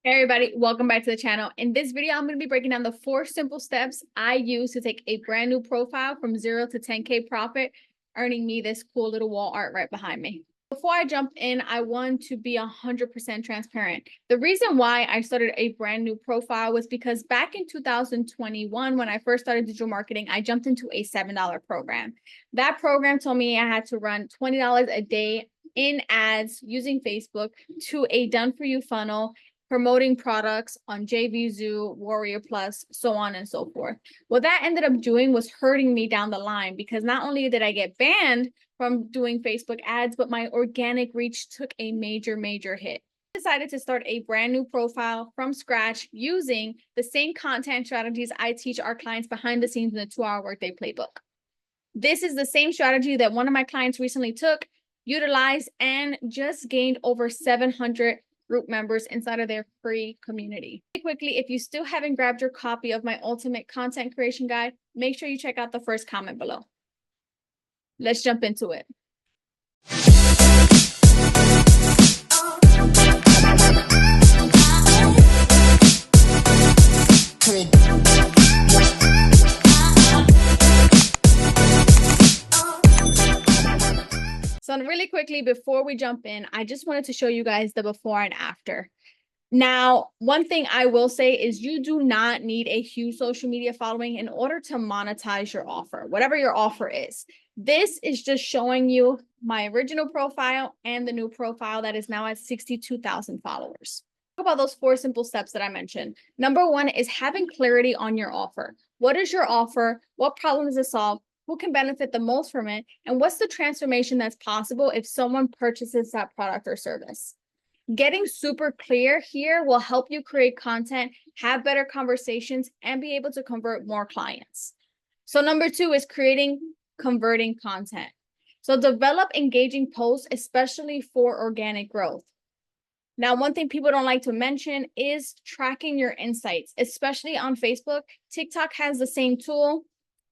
Hey everybody, welcome back to the channel. In this video, I'm going to be breaking down the 4 simple steps I use to take a brand new profile from 0 to 10K profit, earning me this cool little wall art right behind me. Before I jump in, I want to be 100% transparent. The reason why I started a brand new profile was because back in 2021, when I first started digital marketing, I jumped into a $7 program. That program told me I had to run $20 a day in ads using Facebook to a done-for-you funnel, promoting products on JVZoo, Warrior Plus, so on and so forth. What that ended up doing was hurting me down the line, because not only did I get banned from doing Facebook ads, but my organic reach took a major hit. I decided to start a brand new profile from scratch using the same content strategies I teach our clients behind the scenes in the 2-Hour Workday Playbook. This is the same strategy that one of my clients recently took, utilized, and just gained over 700 group members inside of their free community. Quickly, if you still haven't grabbed your copy of my ultimate content creation guide, make sure you check out the first comment below. Let's jump into it. So really quickly, before we jump in, I just wanted to show you guys the before and after. Now, one thing I will say is you do not need a huge social media following in order to monetize your offer, whatever your offer is. This is just showing you my original profile and the new profile that is now at 62,000 followers. Talk about those 4 simple steps that I mentioned. Number 1 is having clarity on your offer. What is your offer? What problem does it solve? Who can benefit the most from it? And what's the transformation that's possible if someone purchases that product or service? Getting super clear here will help you create content, have better conversations, and be able to convert more clients. So number 2 is creating converting content. So develop engaging posts, especially for organic growth. Now, one thing people don't like to mention is tracking your insights, especially on Facebook. TikTok has the same tool.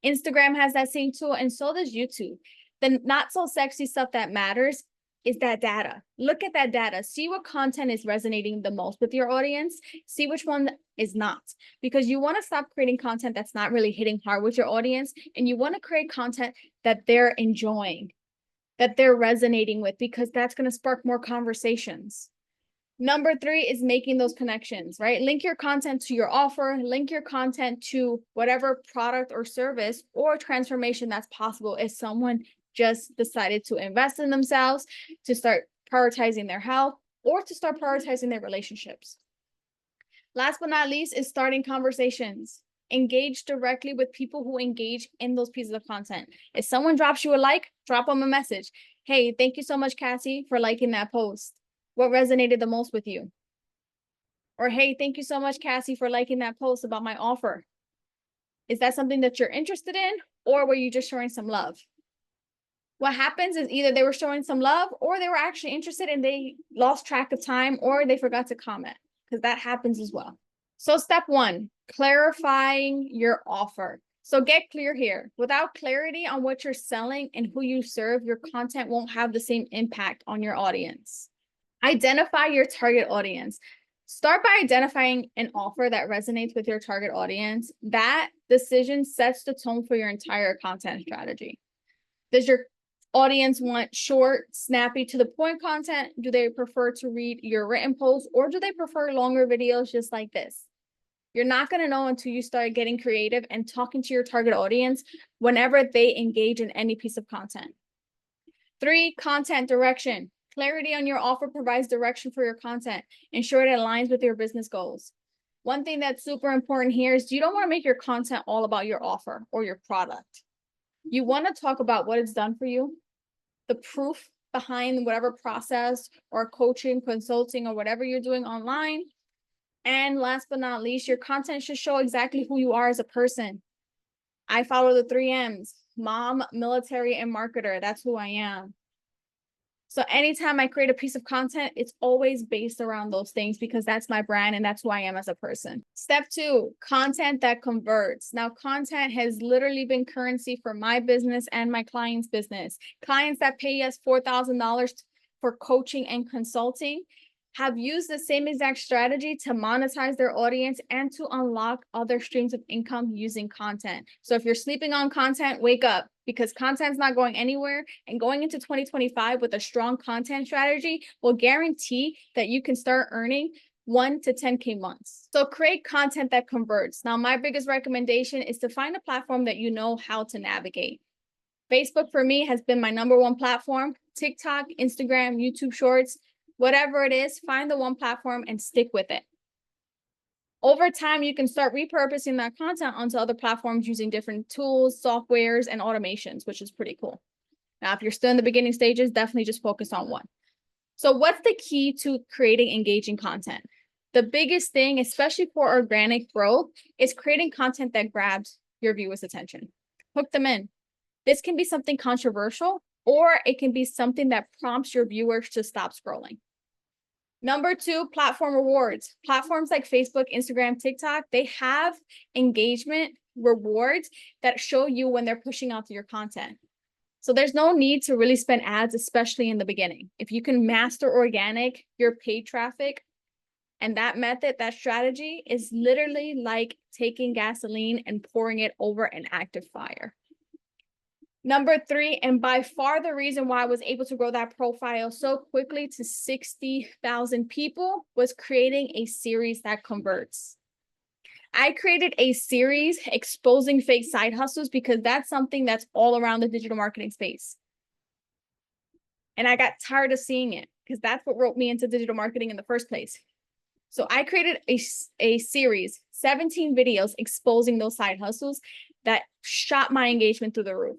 Instagram has that same tool, and so does YouTube. The not so sexy stuff that matters is that data. Look at that data. See what content is resonating the most with your audience. See which one is not, because you want to stop creating content that's not really hitting hard with your audience, and you want to create content that they're enjoying, that they're resonating with, because that's going to spark more conversations. Number 3 is making those connections, right? Link your content to your offer, link your content to whatever product or service or transformation that's possible if someone just decided to invest in themselves, to start prioritizing their health, or to start prioritizing their relationships. Last but not least is starting conversations. Engage directly with people who engage in those pieces of content. If someone drops you a like, drop them a message. Hey, thank you so much, Cassie, for liking that post. What resonated the most with you? Or, hey, thank you so much, Cassie, for liking that post about my offer. Is that something that you're interested in, or were you just showing some love? What happens is either they were showing some love, or they were actually interested and they lost track of time, or they forgot to comment, because that happens as well. So step 1, clarifying your offer. So get clear here. Without clarity on what you're selling and who you serve, your content won't have the same impact on your audience. Identify your target audience. Start by identifying an offer that resonates with your target audience. That decision sets the tone for your entire content strategy. Does your audience want short, snappy, to the point content? Do they prefer to read your written posts, or do they prefer longer videos just like this? You're not going to know until you start getting creative and talking to your target audience whenever they engage in any piece of content. 3, content direction. Clarity on your offer provides direction for your content. Ensure it aligns with your business goals. One thing that's super important here is you don't want to make your content all about your offer or your product. You want to talk about what it's done for you, the proof behind whatever process or coaching, consulting, or whatever you're doing online. And last but not least, your content should show exactly who you are as a person. I follow the 3 M's: mom, military, and marketer. That's who I am. So anytime I create a piece of content, it's always based around those things, because that's my brand and that's who I am as a person. Step 2, content that converts. Now, content has literally been currency for my business and my clients' business. Clients that pay us $4,000 for coaching and consulting have used the same exact strategy to monetize their audience and to unlock other streams of income using content. So if you're sleeping on content, wake up, because content's not going anywhere. And going into 2025 with a strong content strategy will guarantee that you can start earning 1 to 10K months. So create content that converts. Now, my biggest recommendation is to find a platform that you know how to navigate. Facebook for me has been my #1 platform. TikTok, Instagram, YouTube Shorts, whatever it is, find the one platform and stick with it. Over time, you can start repurposing that content onto other platforms using different tools, softwares, and automations, which is pretty cool. Now, if you're still in the beginning stages, definitely just focus on one. So what's the key to creating engaging content? The biggest thing, especially for organic growth, is creating content that grabs your viewers' attention. Hook them in. This can be something controversial, or it can be something that prompts your viewers to stop scrolling. #2, platform rewards. Platforms like Facebook, Instagram, TikTok, they have engagement rewards that show you when they're pushing out your content. So there's no need to really spend ads, especially in the beginning. If you can master organic, your paid traffic, and that method, that strategy is literally like taking gasoline and pouring it over an active fire. #3, and by far the reason why I was able to grow that profile so quickly to 60,000 people, was creating a series that converts. I created a series exposing fake side hustles because that's something that's all around the digital marketing space. And I got tired of seeing it because that's what roped me into digital marketing in the first place. So I created a series, 17 videos exposing those side hustles that shot my engagement through the roof.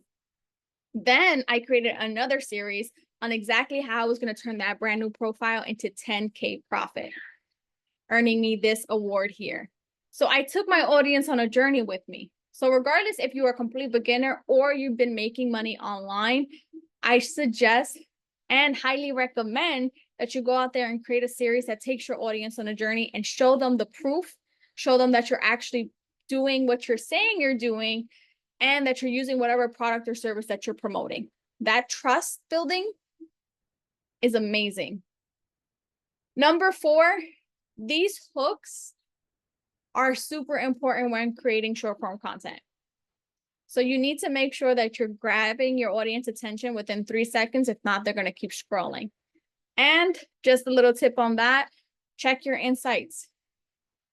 Then I created another series on exactly how I was going to turn that brand new profile into 10K profit, earning me this award here. So I took my audience on a journey with me. So regardless if you are a complete beginner or you've been making money online, I suggest and highly recommend that you go out there and create a series that takes your audience on a journey and show them the proof, show them that you're actually doing what you're saying you're doing, and that you're using whatever product or service that you're promoting. That trust building is amazing. #4, these hooks are super important when creating short form content. So you need to make sure that you're grabbing your audience attention within 3 seconds. If not, they're going to keep scrolling. And just a little tip on that, check your insights,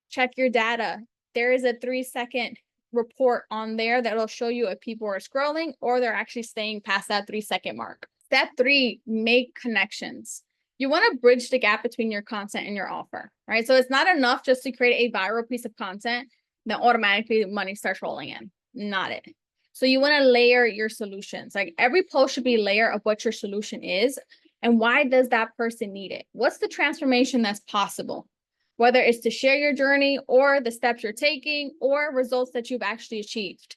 check your data. There is a 3-second report on there that'll show you if people are scrolling or they're actually staying past that 3-second mark. Step 3, make connections. You want to bridge the gap between your content and your offer, right? So it's not enough just to create a viral piece of content, then automatically money starts rolling in. Not it. So you want to layer your solutions. Like every post should be a layer of what your solution is and why does that person need it? What's the transformation that's possible? Whether it's to share your journey or the steps you're taking or results that you've actually achieved.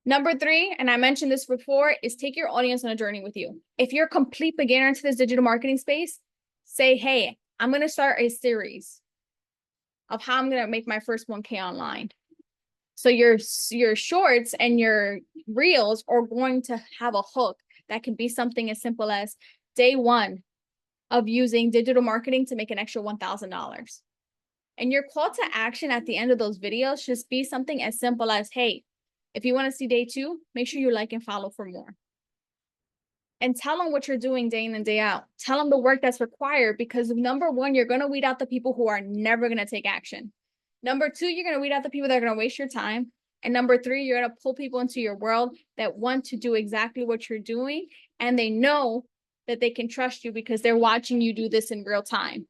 #3, and I mentioned this before, is take your audience on a journey with you. If you're a complete beginner into this digital marketing space, say, hey, I'm going to start a series of how I'm going to make my first 1K online. So your shorts and your reels are going to have a hook that can be something as simple as day 1 of using digital marketing to make an extra $1,000. And your call to action at the end of those videos should be something as simple as, hey, if you want to see day 2, make sure you like and follow for more. And tell them what you're doing day in and day out. Tell them the work that's required because #1, you're going to weed out the people who are never going to take action. #2, you're going to weed out the people that are going to waste your time. And #3, you're going to pull people into your world that want to do exactly what you're doing. And they know that they can trust you because they're watching you do this in real time.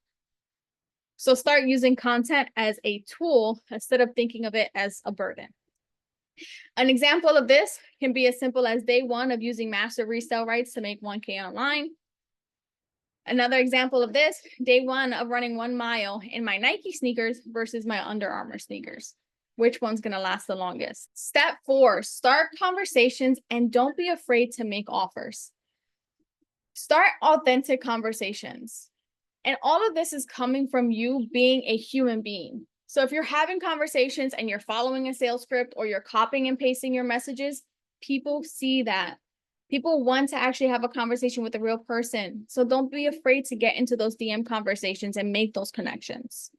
So start using content as a tool instead of thinking of it as a burden. An example of this can be as simple as day 1 of using massive resale rights to make 1K online. Another example of this, day 1 of running 1 mile in my Nike sneakers versus my Under Armour sneakers. Which one's going to last the longest? Step 4, start conversations and don't be afraid to make offers. Start authentic conversations. And all of this is coming from you being a human being. So if you're having conversations and you're following a sales script or you're copying and pasting your messages, people see that. People want to actually have a conversation with a real person. So don't be afraid to get into those DM conversations and make those connections.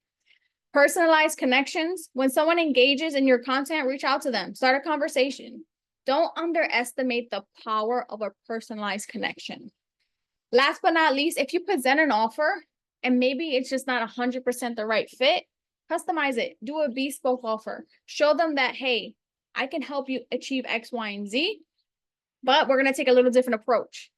Personalized connections. When someone engages in your content, reach out to them, start a conversation. Don't underestimate the power of a personalized connection. Last but not least, if you present an offer and maybe it's just not 100% the right fit, customize it. Do a bespoke offer. Show them that, hey, I can help you achieve X, Y, and Z, but we're going to take a little different approach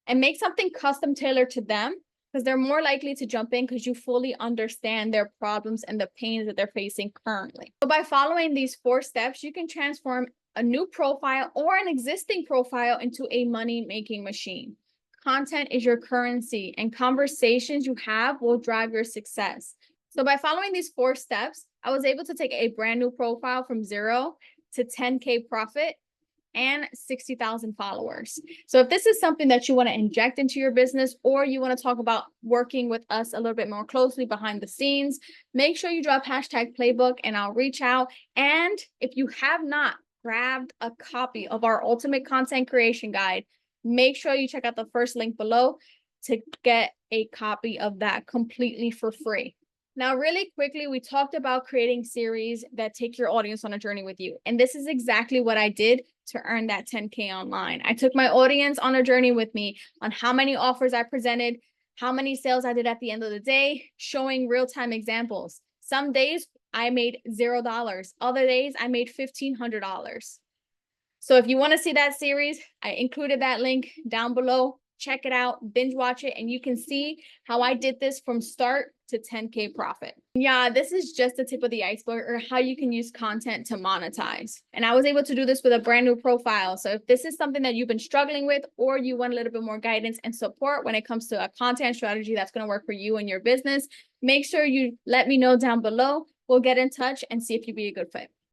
and make something custom tailored to them, because they're more likely to jump in because you fully understand their problems and the pains that they're facing currently. So by following these 4 steps, you can transform a new profile or an existing profile into a money-making machine. Content is your currency, and conversations you have will drive your success. So by following these 4 steps, I was able to take a brand new profile from 0 to 10K profit and 60,000 followers. So if this is something that you want to inject into your business, or you want to talk about working with us a little bit more closely behind the scenes, make sure you drop #playbook and I'll reach out. And if you have not grabbed a copy of our ultimate content creation guide, make sure you check out the first link below to get a copy of that completely for free. Now, really quickly, we talked about creating series that take your audience on a journey with you. And this is exactly what I did to earn that 10K online. I took my audience on a journey with me on how many offers I presented, how many sales I did at the end of the day, showing real-time examples. Some days I made $0. Other days I made $1,500. So if you want to see that series, I included that link down below. Check it out, binge watch it, and you can see how I did this from start to 10K profit. Yeah, this is just the tip of the iceberg, or how you can use content to monetize. And I was able to do this with a brand new profile. So if this is something that you've been struggling with, or you want a little bit more guidance and support when it comes to a content strategy that's going to work for you and your business, make sure you let me know down below. We'll get in touch and see if you'd be a good fit.